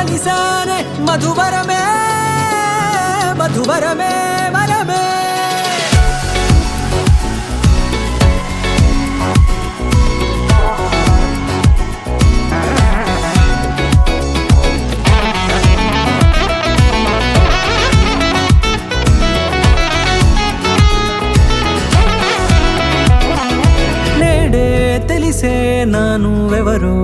కలిసానే మధువరమే మధువరమే వరమే తెలిసే నానువెవరో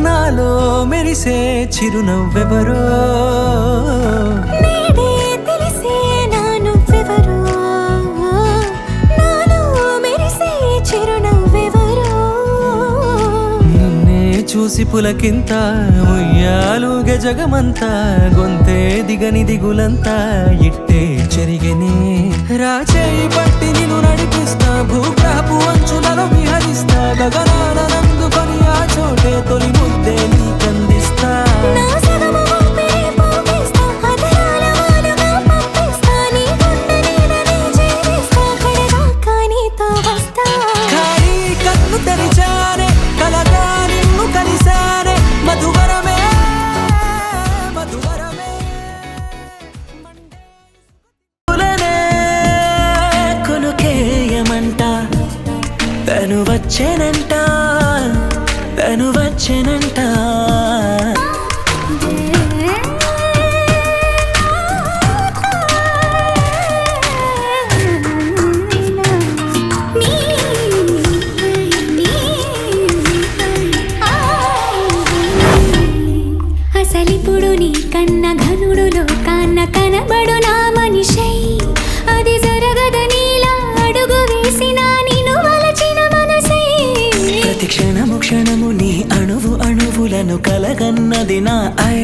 నాలో మెరిసే చిరునవ్వెవరో నేడే తెలిసే నానువెవరో నాలో మెరిసే చిరునవ్వెవరో నిన్నే చూసి పులకింత ఉయ్యాలుగే జగమంతా గొంతే దిగని దిగులంతా ఇట్టే చెరిగెనే రాచేయి పట్టి నిన్ను నడిపిస్తా భూగ్రహపు అంచులలో విహరిస్తా గగనాన నందుకొని ఆ చోటే తొలి ముద్దే నీకందిస్తా నా సగము ఊపిరి పోగిస్తా అధరాల వానగా పంపిస్తా నీ గుండె నీడనే చేరిస్తా కడదాకా నీతో వస్తా ఖాళీ కన్ను తెరిచానే కలగా నిన్ను కలిసానే మధువరమే మధువరమే కొనుకేయమంట తను వచ్చేనంట తను వచ్చేనంట అసలిప్పుడు నీ కన్న ఘనుడులో కాన్న కనబడు నా మనిషై అది జరగదనిలా అడుగు వేసిన నిన్ను వలచిన మనసై ప్రతి క్షణము క్షణము నీ అణువు అణువులను కలగన్నది నా ఐ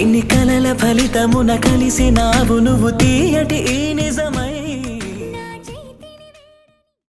ఇన్ని కలల ఫలితమున కలిసినావు నువ్వు తీయటి ఈ నిజమై